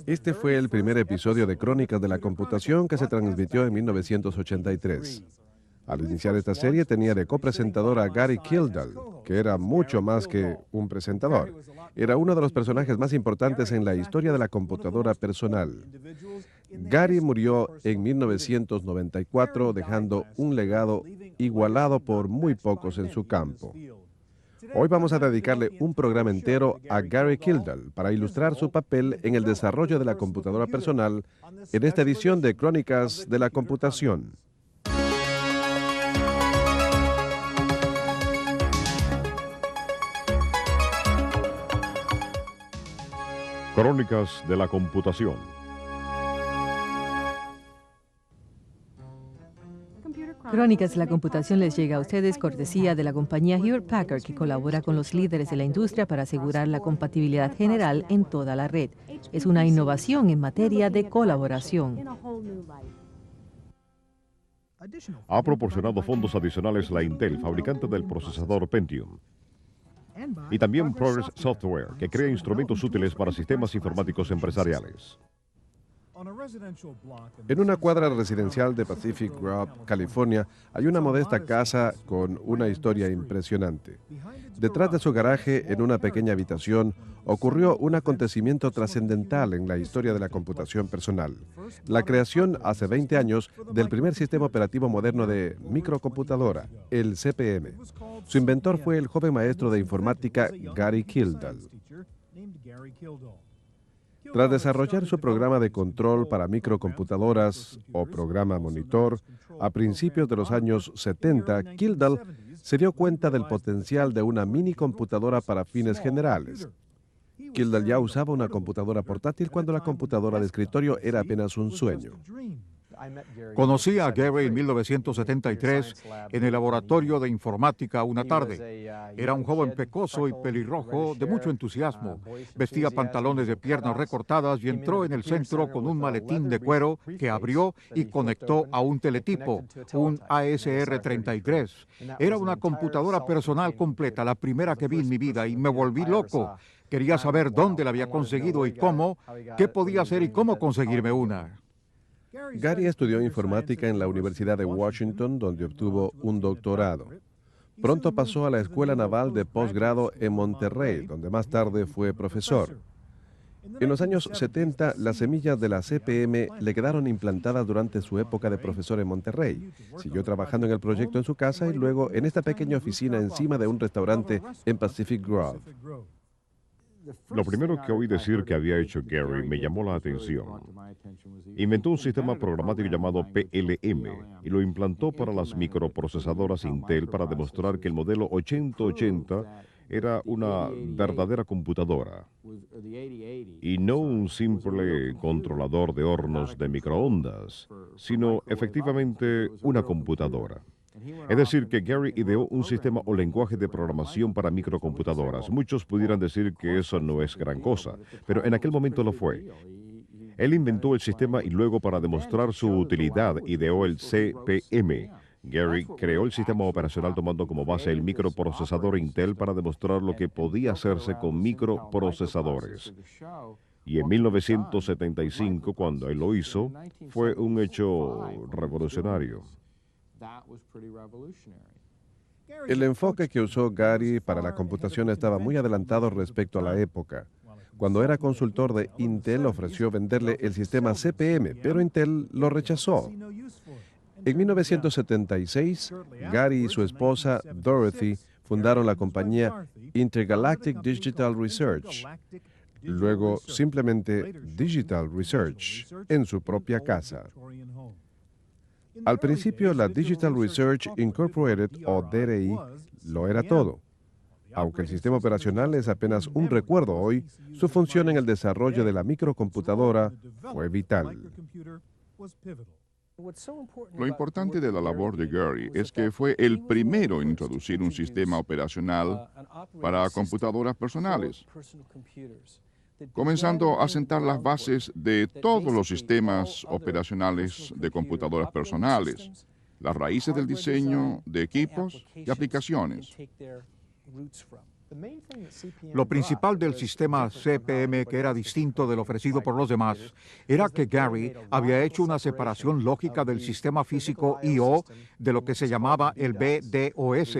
Este fue el primer episodio de Crónicas de la Computación que se transmitió en 1983. Al iniciar esta serie tenía de copresentador a Gary Kildall, que era mucho más que un presentador. Era uno de los personajes más importantes en la historia de la computadora personal. Gary murió en 1994 dejando un legado igualado por muy pocos en su campo. Hoy vamos a dedicarle un programa entero a Gary Kildall para ilustrar su papel en el desarrollo de la computadora personal en esta edición de Crónicas de la Computación. Crónicas de la Computación. Crónicas de la Computación les llega a ustedes cortesía de la compañía Hewlett Packard, que colabora con los líderes de la industria para asegurar la compatibilidad general en toda la red. Es una innovación en materia de colaboración. Ha proporcionado fondos adicionales la Intel, fabricante del procesador Pentium. Y también Progress Software, que crea instrumentos útiles para sistemas informáticos empresariales. En una cuadra residencial de Pacific Grove, California, hay una modesta casa con una historia impresionante. Detrás de su garaje, en una pequeña habitación, ocurrió un acontecimiento trascendental en la historia de la computación personal. La creación, hace 20 años, del primer sistema operativo moderno de microcomputadora, el CP/M. Su inventor fue el joven maestro de informática Gary Kildall. Tras desarrollar su programa de control para microcomputadoras o programa monitor, a principios de los años 70, Kildall se dio cuenta del potencial de una mini computadora para fines generales. Kildall ya usaba una computadora portátil cuando la computadora de escritorio era apenas un sueño. Conocí a Gary en 1973 en el laboratorio de informática una tarde. Era un joven pecoso y pelirrojo de mucho entusiasmo. Vestía pantalones de piernas recortadas y entró en el centro con un maletín de cuero que abrió y conectó a un teletipo, un ASR-33. Era una computadora personal completa, la primera que vi en mi vida, y me volví loco. Quería saber dónde la había conseguido y cómo, qué podía hacer y cómo conseguirme una. Gary estudió informática en la Universidad de Washington, donde obtuvo un doctorado. Pronto pasó a la Escuela Naval de Posgrado en Monterrey, donde más tarde fue profesor. En los años 70, las semillas de la CP/M le quedaron implantadas durante su época de profesor en Monterrey. Siguió trabajando en el proyecto en su casa y luego en esta pequeña oficina encima de un restaurante en Pacific Grove. Lo primero que oí decir que había hecho Gary me llamó la atención. Inventó un sistema programático llamado PLM y lo implantó para las microprocesadoras Intel para demostrar que el modelo 8080 era una verdadera computadora y no un simple controlador de hornos de microondas, sino efectivamente una computadora. Es decir, que Gary ideó un sistema o lenguaje de programación para microcomputadoras. Muchos pudieran decir que eso no es gran cosa, pero en aquel momento lo fue. Él inventó el sistema y luego, para demostrar su utilidad, ideó el CP/M. Gary creó el sistema operacional tomando como base el microprocesador Intel para demostrar lo que podía hacerse con microprocesadores. Y en 1975, cuando él lo hizo, fue un hecho revolucionario. El enfoque que usó Gary para la computación estaba muy adelantado respecto a la época. Cuando era consultor de Intel, ofreció venderle el sistema CP/M, pero Intel lo rechazó. En 1976, Gary y su esposa, Dorothy, fundaron la compañía Intergalactic Digital Research, luego simplemente Digital Research, en su propia casa. Al principio, la Digital Research Incorporated, o DRI, lo era todo. Aunque el sistema operacional es apenas un recuerdo hoy, su función en el desarrollo de la microcomputadora fue vital. Lo importante de la labor de Gary es que fue el primero en introducir un sistema operacional para computadoras personales, comenzando a sentar las bases de todos los sistemas operacionales de computadoras personales, las raíces del diseño de equipos y aplicaciones. Lo principal del sistema CPM, que era distinto del ofrecido por los demás, era que Gary había hecho una separación lógica del sistema físico I/O de lo que se llamaba el BDOS.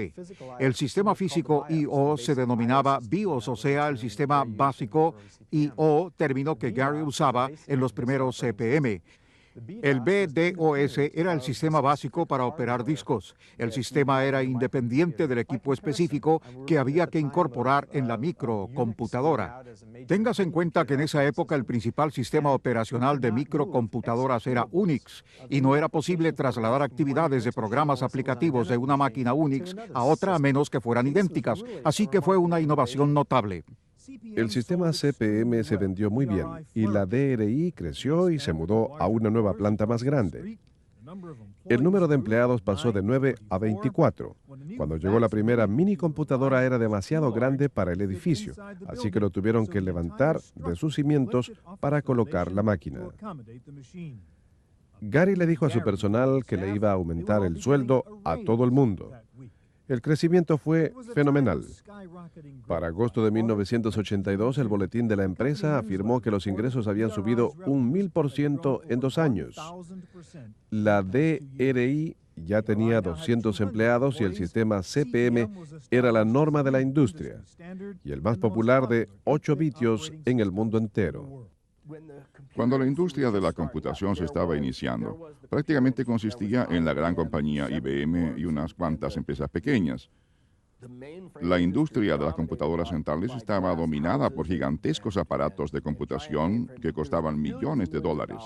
El sistema físico I/O se denominaba BIOS, o sea, el sistema básico I/O, término que Gary usaba en los primeros CPM. El BDOS era el sistema básico para operar discos. El sistema era independiente del equipo específico que había que incorporar en la microcomputadora. Téngase en cuenta que en esa época el principal sistema operacional de microcomputadoras era Unix y no era posible trasladar actividades de programas aplicativos de una máquina Unix a otra a menos que fueran idénticas. Así que fue una innovación notable. El sistema CPM se vendió muy bien y la DRI creció y se mudó a una nueva planta más grande. El número de empleados pasó de 9 a 24. Cuando llegó la primera mini computadora era demasiado grande para el edificio, así que lo tuvieron que levantar de sus cimientos para colocar la máquina. Gary le dijo a su personal que le iba a aumentar el sueldo a todo el mundo. El crecimiento fue fenomenal. Para agosto de 1982, el boletín de la empresa afirmó que los ingresos habían subido 1000% en 2 años. La DRI ya tenía 200 empleados y el sistema CPM era la norma de la industria y el más popular de 8 bitios en el mundo entero. Cuando la industria de la computación se estaba iniciando, prácticamente consistía en la gran compañía IBM y unas cuantas empresas pequeñas. La industria de las computadoras centrales estaba dominada por gigantescos aparatos de computación que costaban millones de dólares.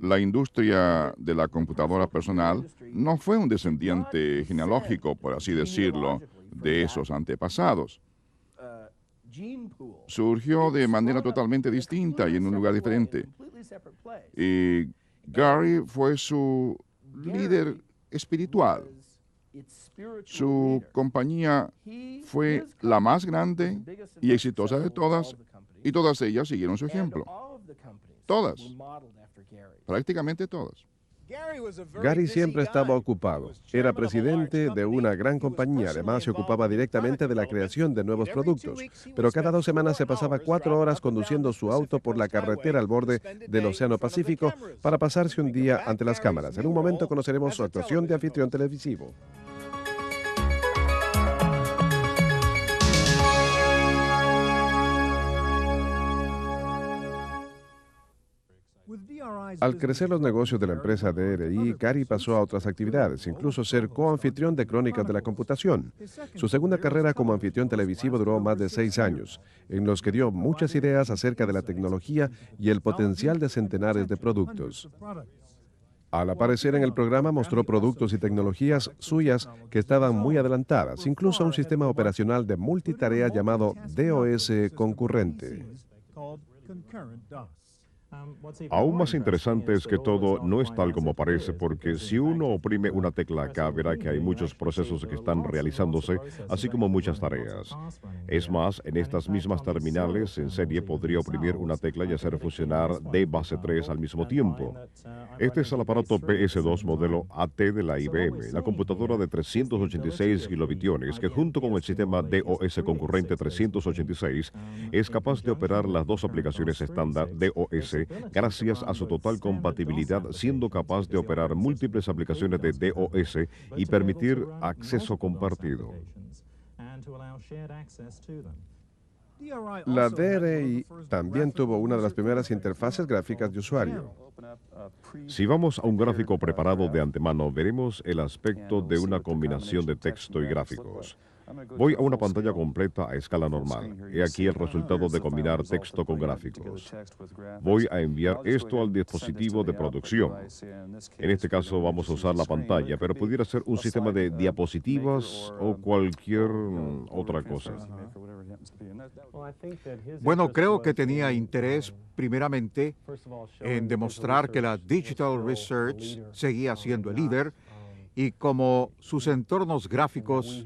La industria de la computadora personal no fue un descendiente genealógico, por así decirlo, de esos antepasados. Surgió de manera totalmente distinta y en un lugar diferente. Y Gary fue su líder espiritual. Su compañía fue la más grande y exitosa de todas, y todas ellas siguieron su ejemplo. Todas. Prácticamente todas. Gary siempre estaba ocupado. Era presidente de una gran compañía. Además, se ocupaba directamente de la creación de nuevos productos. Pero cada 2 semanas se pasaba 4 horas conduciendo su auto por la carretera al borde del Océano Pacífico para pasarse un día ante las cámaras. En un momento conoceremos su actuación de anfitrión televisivo. Al crecer los negocios de la empresa DRI, Gary pasó a otras actividades, incluso ser coanfitrión de Crónicas de la Computación. Su segunda carrera como anfitrión televisivo duró más de 6 años, en los que dio muchas ideas acerca de la tecnología y el potencial de centenares de productos. Al aparecer en el programa mostró productos y tecnologías suyas que estaban muy adelantadas, incluso un sistema operacional de multitarea llamado DOS concurrente. Aún más interesante es que todo no es tal como parece, porque si uno oprime una tecla acá, verá que hay muchos procesos que están realizándose, así como muchas tareas. Es más, en estas mismas terminales en serie podría oprimir una tecla y hacer funcionar D base 3 al mismo tiempo. Este es el aparato PS2 modelo AT de la IBM, la computadora de 386 kilobitiones, que junto con el sistema DOS concurrente 386 es capaz de operar las 2 aplicaciones estándar DOS gracias a su total compatibilidad, siendo capaz de operar múltiples aplicaciones de DOS y permitir acceso compartido. La DRI también tuvo una de las primeras interfaces gráficas de usuario. Si vamos a un gráfico preparado de antemano, veremos el aspecto de una combinación de texto y gráficos. Voy a una pantalla completa a escala normal. He aquí el resultado de combinar texto con gráficos. Voy a enviar esto al dispositivo de producción. En este caso vamos a usar la pantalla, pero pudiera ser un sistema de diapositivas o cualquier otra cosa. Bueno, creo que tenía interés primeramente en demostrar que la Digital Research seguía siendo el líder y como sus entornos gráficos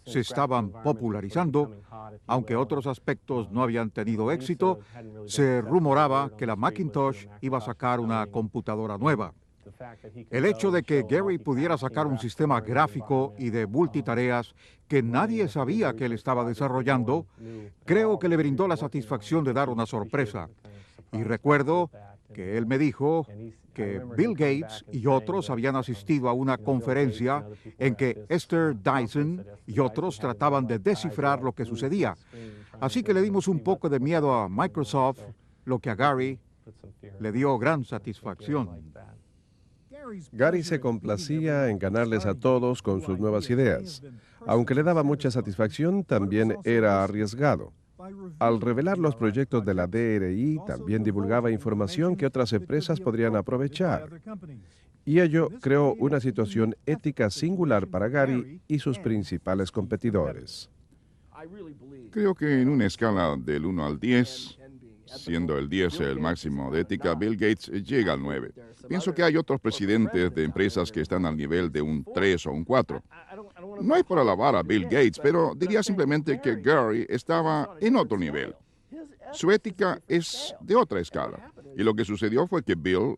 se estaban popularizando, aunque otros aspectos no habían tenido éxito, se rumoraba que la Macintosh iba a sacar una computadora nueva. El hecho de que Gary pudiera sacar un sistema gráfico y de multitareas que nadie sabía que él estaba desarrollando, creo que le brindó la satisfacción de dar una sorpresa. Y recuerdo que él me dijo que Bill Gates y otros habían asistido a una conferencia en que Esther Dyson y otros trataban de descifrar lo que sucedía. Así que le dimos un poco de miedo a Microsoft, lo que a Gary le dio gran satisfacción. Gary se complacía en ganarles a todos con sus nuevas ideas. Aunque le daba mucha satisfacción, también era arriesgado. Al revelar los proyectos de la DRI, también divulgaba información que otras empresas podrían aprovechar. Y ello creó una situación ética singular para Gary y sus principales competidores. Creo que en una escala del 1 al 10, siendo el 10 el máximo de ética, Bill Gates llega al 9. Pienso que hay otros presidentes de empresas que están al nivel de un 3 o un 4. No hay por alabar a Bill Gates, pero diría simplemente que Gary estaba en otro nivel. Su ética es de otra escala. Y lo que sucedió fue que Bill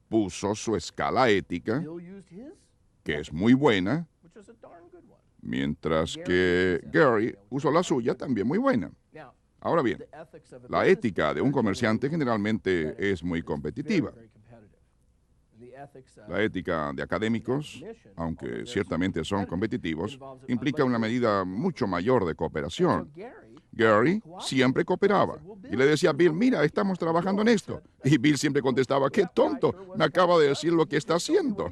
puso su escala ética, que es muy buena, mientras que Gary usó la suya, también muy buena. Ahora bien, la ética de un comerciante generalmente es muy competitiva. La ética de académicos, aunque ciertamente son competitivos, implica una medida mucho mayor de cooperación. Gary siempre cooperaba y le decía a Bill, mira, estamos trabajando en esto. Y Bill siempre contestaba, qué tonto, me acaba de decir lo que está haciendo.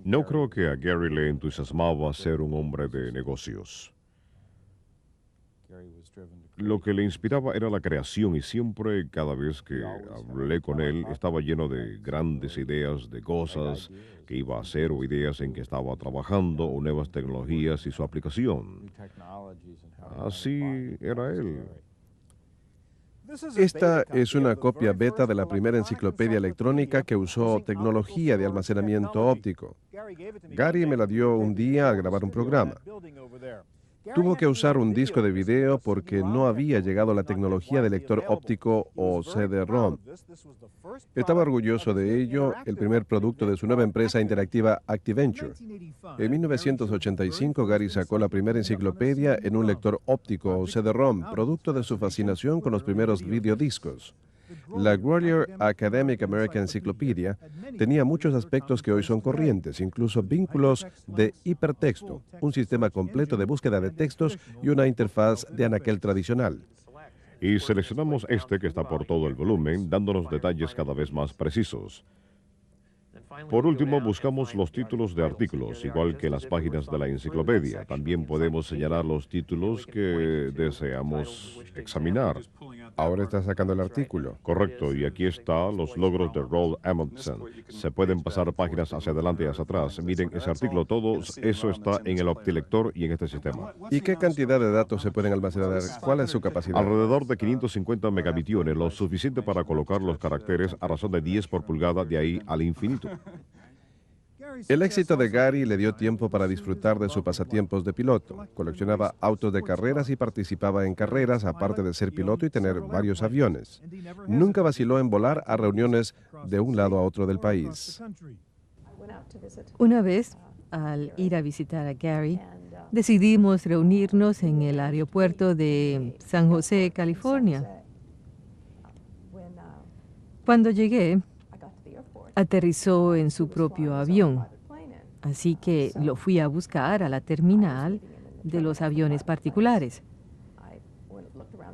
No creo que a Gary le entusiasmaba ser un hombre de negocios. Lo que le inspiraba era la creación y siempre, cada vez que hablé con él, estaba lleno de grandes ideas, de cosas que iba a hacer o ideas en que estaba trabajando o nuevas tecnologías y su aplicación. Así era él. Esta es una copia beta de la primera enciclopedia electrónica que usó tecnología de almacenamiento óptico. Gary me la dio un día al grabar un programa. Tuvo que usar un disco de video porque no había llegado la tecnología de lector óptico o CD-ROM. Estaba orgulloso de ello, el primer producto de su nueva empresa interactiva ActiVenture. En 1985, Gary sacó la primera enciclopedia en un lector óptico o CD-ROM, producto de su fascinación con los primeros videodiscos. La Grolier Academic American Encyclopedia tenía muchos aspectos que hoy son corrientes, incluso vínculos de hipertexto, un sistema completo de búsqueda de textos y una interfaz de anaquel tradicional. Y seleccionamos este que está por todo el volumen, dándonos detalles cada vez más precisos. Por último, buscamos los títulos de artículos, igual que las páginas de la enciclopedia. También podemos señalar los títulos que deseamos examinar. Ahora está sacando el artículo. Correcto, y aquí está los logros de Roald Amundsen. Se pueden pasar páginas hacia adelante y hacia atrás. Miren ese artículo, todo eso está en el OptiLector y en este sistema. ¿Y qué cantidad de datos se pueden almacenar? ¿Cuál es su capacidad? Alrededor de 550 megabitiones, lo suficiente para colocar los caracteres a razón de 10 por pulgada de ahí al infinito. El éxito de Gary le dio tiempo para disfrutar de sus pasatiempos de piloto. Coleccionaba autos de carreras y participaba en carreras, aparte de ser piloto y tener varios aviones. Nunca vaciló en volar a reuniones de un lado a otro del país. Una vez, al ir a visitar a Gary, decidimos reunirnos en el aeropuerto de San José, California. Cuando llegué, aterrizó en su propio avión, así que lo fui a buscar a la terminal de los aviones particulares.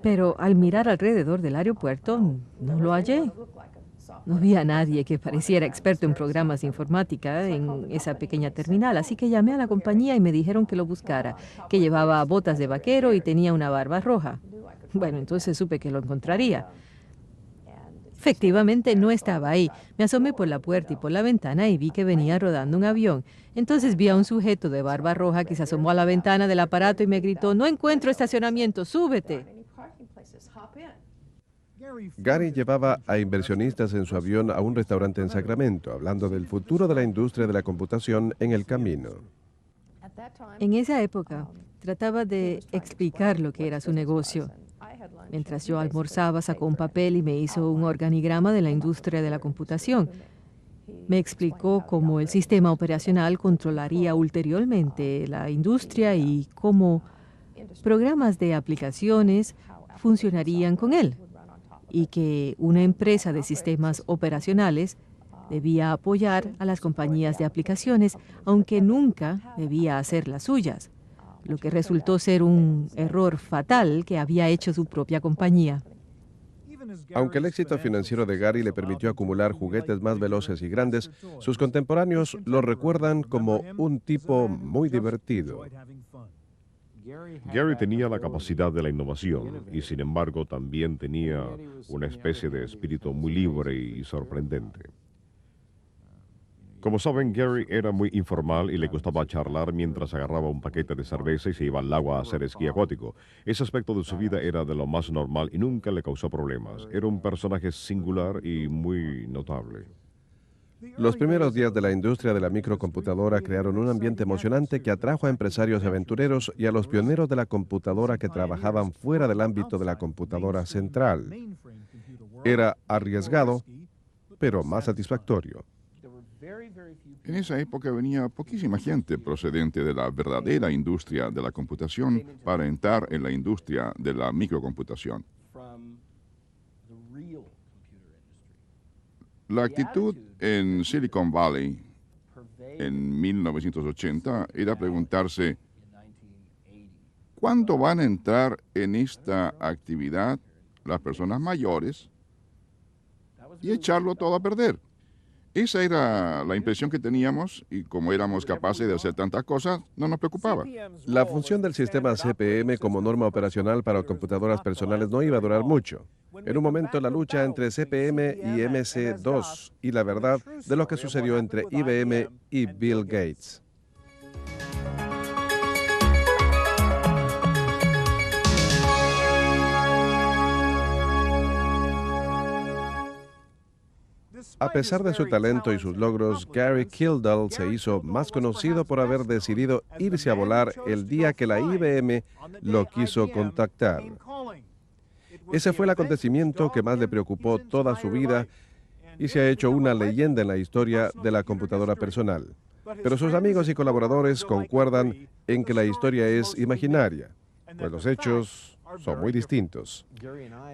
Pero al mirar alrededor del aeropuerto, no lo hallé. No vi a nadie que pareciera experto en programas de informática en esa pequeña terminal, así que llamé a la compañía y me dijeron que lo buscara, que llevaba botas de vaquero y tenía una barba roja. Bueno, entonces supe que lo encontraría. Efectivamente, no estaba ahí. Me asomé por la puerta y por la ventana y vi que venía rodando un avión. Entonces vi a un sujeto de barba roja que se asomó a la ventana del aparato y me gritó, no encuentro estacionamiento, súbete. Gary llevaba a inversionistas en su avión a un restaurante en Sacramento, hablando del futuro de la industria de la computación en el camino. En esa época, trataba de explicar lo que era su negocio. Mientras yo almorzaba, sacó un papel y me hizo un organigrama de la industria de la computación. Me explicó cómo el sistema operacional controlaría ulteriormente la industria y cómo programas de aplicaciones funcionarían con él, y que una empresa de sistemas operacionales debía apoyar a las compañías de aplicaciones, aunque nunca debía hacer las suyas, lo que resultó ser un error fatal que había hecho su propia compañía. Aunque el éxito financiero de Gary le permitió acumular juguetes más veloces y grandes, sus contemporáneos lo recuerdan como un tipo muy divertido. Gary tenía la capacidad de la innovación y sin embargo también tenía una especie de espíritu muy libre y sorprendente. Como saben, Gary era muy informal y le gustaba charlar mientras agarraba un paquete de cerveza y se iba al lago a hacer esquí acuático. Ese aspecto de su vida era de lo más normal y nunca le causó problemas. Era un personaje singular y muy notable. Los primeros días de la industria de la microcomputadora crearon un ambiente emocionante que atrajo a empresarios aventureros y a los pioneros de la computadora que trabajaban fuera del ámbito de la computadora central. Era arriesgado, pero más satisfactorio. En esa época venía poquísima gente procedente de la verdadera industria de la computación para entrar en la industria de la microcomputación. La actitud en Silicon Valley en 1980 era preguntarse, ¿cuándo van a entrar en esta actividad las personas mayores y echarlo todo a perder? Esa era la impresión que teníamos y como éramos capaces de hacer tantas cosas, no nos preocupaba. La función del sistema CPM como norma operacional para computadoras personales no iba a durar mucho. En un momento la lucha entre CPM y MC2 y la verdad de lo que sucedió entre IBM y Bill Gates. A pesar de su talento y sus logros, Gary Kildall se hizo más conocido por haber decidido irse a volar el día que la IBM lo quiso contactar. Ese fue el acontecimiento que más le preocupó toda su vida y se ha hecho una leyenda en la historia de la computadora personal. Pero sus amigos y colaboradores concuerdan en que la historia es imaginaria, pues los hechos son muy distintos.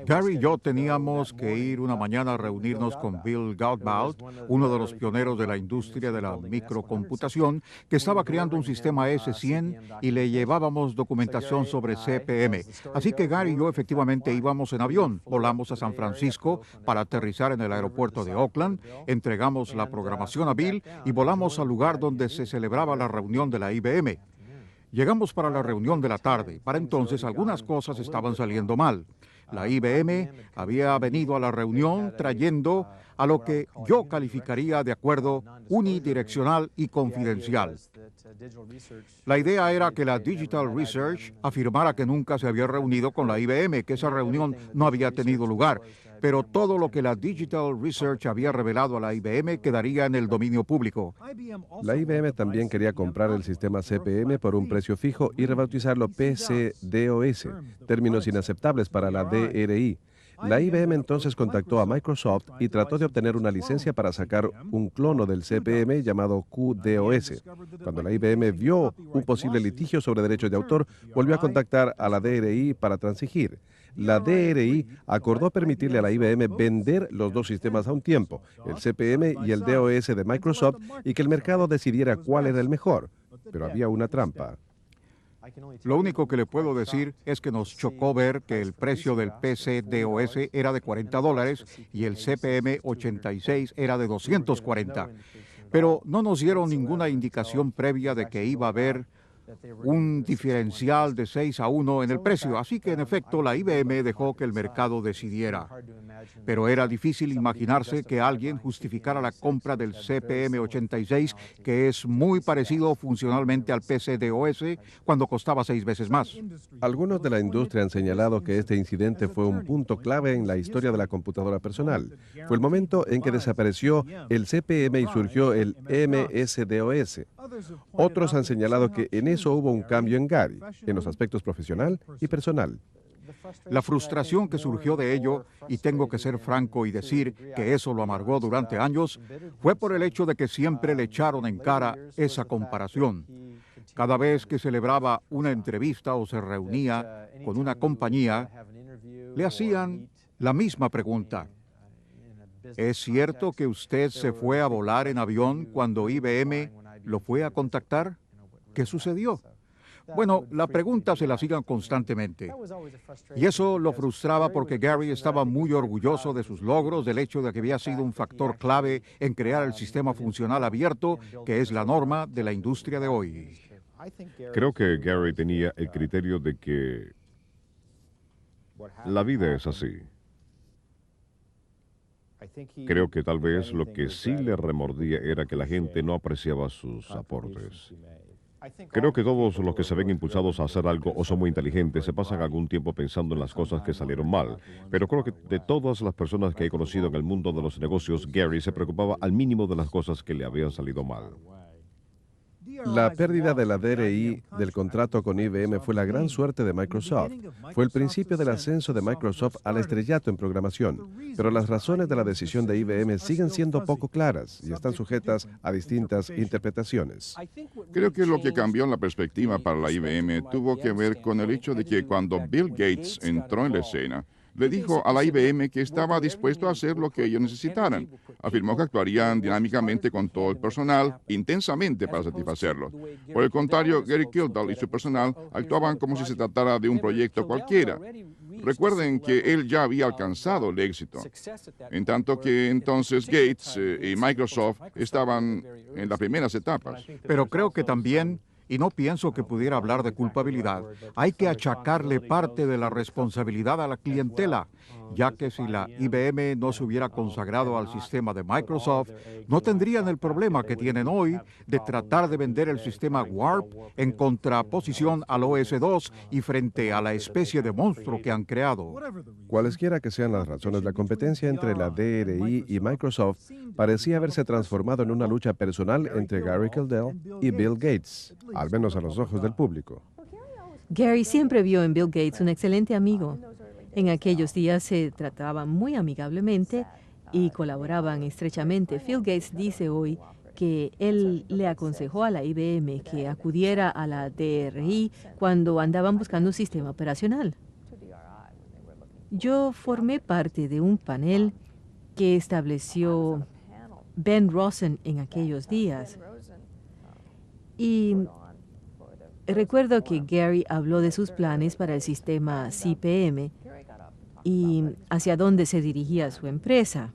Gary y yo teníamos que ir una mañana a reunirnos con Bill Gautbald, uno de los pioneros de la industria de la microcomputación, que estaba creando un sistema S100 y le llevábamos documentación sobre CPM. Así que Gary y yo efectivamente íbamos en avión, volamos a San Francisco para aterrizar en el aeropuerto de Oakland, entregamos la programación a Bill y volamos al lugar donde se celebraba la reunión de la IBM. Llegamos para la reunión de la tarde. Para entonces algunas cosas estaban saliendo mal. La IBM había venido a la reunión trayendo a lo que yo calificaría de acuerdo unidireccional y confidencial. La idea era que la Digital Research afirmara que nunca se había reunido con la IBM, que esa reunión no había tenido lugar, pero todo lo que la Digital Research había revelado a la IBM quedaría en el dominio público. La IBM también quería comprar el sistema CPM por un precio fijo y rebautizarlo PC-DOS, términos inaceptables para la DRI. La IBM entonces contactó a Microsoft y trató de obtener una licencia para sacar un clono del CPM llamado QDOS. Cuando la IBM vio un posible litigio sobre derechos de autor, volvió a contactar a la DRI para transigir. La DRI acordó permitirle a la IBM vender los dos sistemas a un tiempo, el CPM y el DOS de Microsoft, y que el mercado decidiera cuál era el mejor. Pero había una trampa. Lo único que le puedo decir es que nos chocó ver que el precio del PC-DOS era de $40 y el CPM-86 era de $240. Pero no nos dieron ninguna indicación previa de que iba a haber un diferencial de 6-1 en el precio, así que en efecto la IBM dejó que el mercado decidiera. Pero era difícil imaginarse que alguien justificara la compra del CPM-86, que es muy parecido funcionalmente al PC-DOS, cuando costaba 6 veces más. Algunos de la industria han señalado que este incidente fue un punto clave en la historia de la computadora personal. Fue el momento en que desapareció el CPM y surgió el MS-DOS. Otros han señalado que en eso hubo un cambio en Gary, en los aspectos profesional y personal. La frustración que surgió de ello, y tengo que ser franco y decir que eso lo amargó durante años, fue por el hecho de que siempre le echaron en cara esa comparación. Cada vez que celebraba una entrevista o se reunía con una compañía, le hacían la misma pregunta. ¿Es cierto que usted se fue a volar en avión cuando IBM lo fue a contactar? ¿Qué sucedió? Bueno, la pregunta se la hacían constantemente. Y eso lo frustraba porque Gary estaba muy orgulloso de sus logros, del hecho de que había sido un factor clave en crear el sistema funcional abierto, que es la norma de la industria de hoy. Creo que Gary tenía el criterio de que la vida es así. Creo que tal vez lo que sí le remordía era que la gente no apreciaba sus aportes. Creo que todos los que se ven impulsados a hacer algo o son muy inteligentes se pasan algún tiempo pensando en las cosas que salieron mal. Pero creo que de todas las personas que he conocido en el mundo de los negocios, Gary se preocupaba al mínimo de las cosas que le habían salido mal. La pérdida de la DRI del contrato con IBM fue la gran suerte de Microsoft. Fue el principio del ascenso de Microsoft al estrellato en programación. Pero las razones de la decisión de IBM siguen siendo poco claras y están sujetas a distintas interpretaciones. Creo que lo que cambió la perspectiva para la IBM tuvo que ver con el hecho de que cuando Bill Gates entró en la escena, le dijo a la IBM que estaba dispuesto a hacer lo que ellos necesitaran. Afirmó que actuarían dinámicamente con todo el personal, intensamente para satisfacerlo. Por el contrario, Gary Kildall y su personal actuaban como si se tratara de un proyecto cualquiera. Recuerden que él ya había alcanzado el éxito, en tanto que entonces Gates y Microsoft estaban en las primeras etapas. Pero creo que también, y no pienso que pudiera hablar de culpabilidad, hay que achacarle parte de la responsabilidad a la clientela, ya que si la IBM no se hubiera consagrado al sistema de Microsoft, no tendrían el problema que tienen hoy de tratar de vender el sistema Warp en contraposición al OS2 y frente a la especie de monstruo que han creado. Cualesquiera que sean las razones, la competencia entre la DRI y Microsoft parecía haberse transformado en una lucha personal entre Gary Kildall y Bill Gates, al menos a los ojos del público. Gary siempre vio en Bill Gates un excelente amigo. En aquellos días se trataban muy amigablemente y colaboraban estrechamente. Phil Gates dice hoy que él le aconsejó a la IBM que acudiera a la DRI cuando andaban buscando un sistema operacional. Yo formé parte de un panel que estableció Ben Rosen en aquellos días. Y recuerdo que Gary habló de sus planes para el sistema CPM y hacia dónde se dirigía su empresa.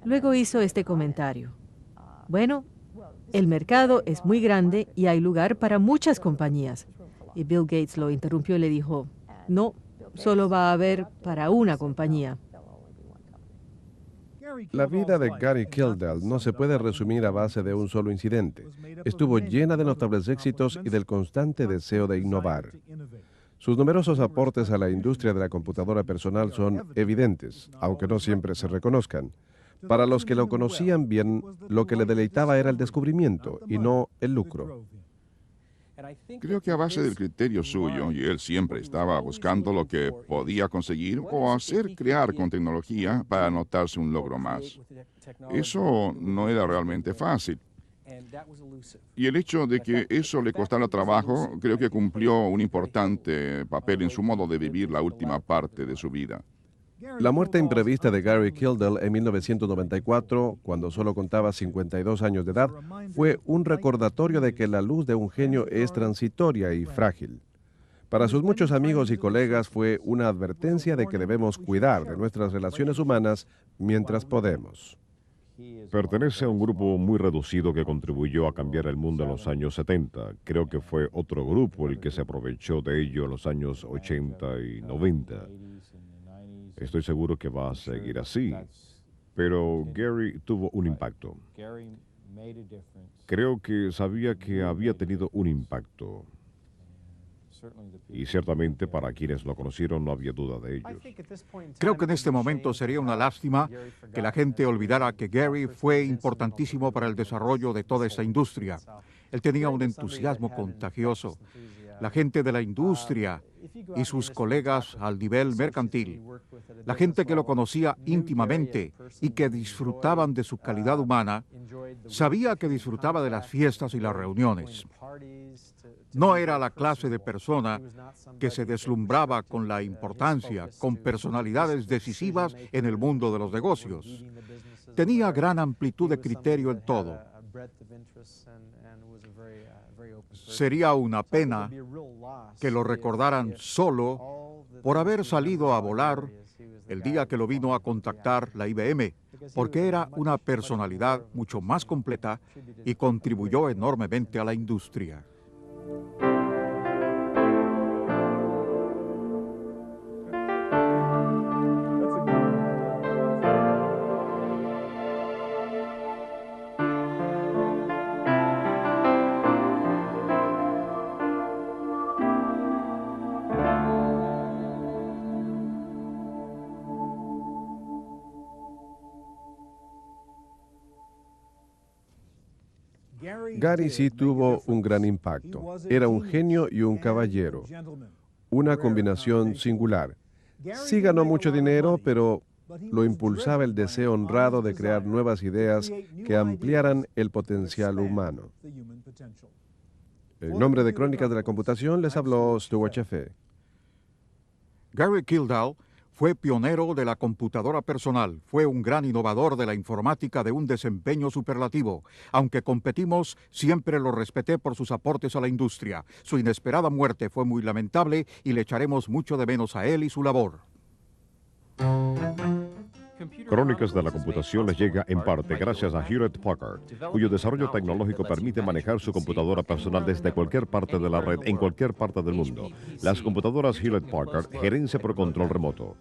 Luego hizo este comentario. Bueno, el mercado es muy grande y hay lugar para muchas compañías. Y Bill Gates lo interrumpió y le dijo, no, solo va a haber para una compañía. La vida de Gary Kildall no se puede resumir a base de un solo incidente. Estuvo llena de notables éxitos y del constante deseo de innovar. Sus numerosos aportes a la industria de la computadora personal son evidentes, aunque no siempre se reconozcan. Para los que lo conocían bien, lo que le deleitaba era el descubrimiento y no el lucro. Creo que a base del criterio suyo, y él siempre estaba buscando lo que podía conseguir o hacer crear con tecnología para anotarse un logro más. Eso no era realmente fácil. Y el hecho de que eso le costara trabajo, creo que cumplió un importante papel en su modo de vivir la última parte de su vida. La muerte imprevista de Gary Kildall en 1994, cuando solo contaba 52 años de edad, fue un recordatorio de que la luz de un genio es transitoria y frágil. Para sus muchos amigos y colegas fue una advertencia de que debemos cuidar de nuestras relaciones humanas mientras podemos. Pertenece a un grupo muy reducido que contribuyó a cambiar el mundo en los años 70. Creo que fue otro grupo el que se aprovechó de ello en los años 80 y 90. Estoy seguro que va a seguir así, pero Gary tuvo un impacto. Creo que sabía que había tenido un impacto. Y ciertamente para quienes lo conocieron no había duda de ellos. Creo que en este momento sería una lástima que la gente olvidara que Gary fue importantísimo para el desarrollo de toda esta industria. Él tenía un entusiasmo contagioso. la gente de la industria y sus colegas al nivel mercantil, la gente que lo conocía íntimamente y que disfrutaban de su calidad humana, sabía que disfrutaba de las fiestas y las reuniones. No era la clase de persona que se deslumbraba con la importancia, con personalidades decisivas en el mundo de los negocios. Tenía gran amplitud de criterio en todo. Sería una pena que lo recordaran solo por haber salido a volar el día que lo vino a contactar la IBM, porque era una personalidad mucho más completa y contribuyó enormemente a la industria. Gary sí tuvo un gran impacto. Era un genio y un caballero. Una combinación singular. Sí ganó mucho dinero, pero lo impulsaba el deseo honrado de crear nuevas ideas que ampliaran el potencial humano. En nombre de Crónicas de la Computación les habló Stuart Chefe. Gary Kildall fue pionero de la computadora personal, fue un gran innovador de la informática de un desempeño superlativo. Aunque competimos, siempre lo respeté por sus aportes a la industria. Su inesperada muerte fue muy lamentable y le echaremos mucho de menos a él y su labor. Crónicas de la Computación les llega en parte gracias a Hewlett Packard, cuyo desarrollo tecnológico permite manejar su computadora personal desde cualquier parte de la red en cualquier parte del mundo. Las computadoras Hewlett Packard, gerencia por control remoto.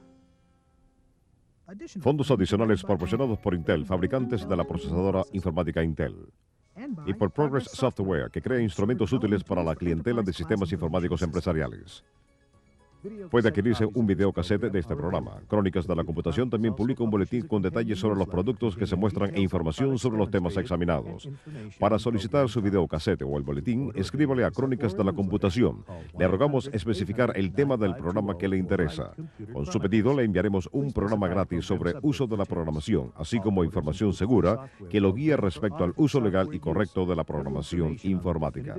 Fondos adicionales proporcionados por Intel, fabricantes de la procesadora informática Intel. Y por Progress Software, que crea instrumentos útiles para la clientela de sistemas informáticos empresariales. Puede adquirirse un videocassette de este programa. Crónicas de la Computación también publica un boletín con detalles sobre los productos que se muestran e información sobre los temas examinados. Para solicitar su videocassette o el boletín, escríbale a Crónicas de la Computación. Le rogamos especificar el tema del programa que le interesa. Con su pedido le enviaremos un programa gratis sobre uso de la programación, así como información segura que lo guíe respecto al uso legal y correcto de la programación informática.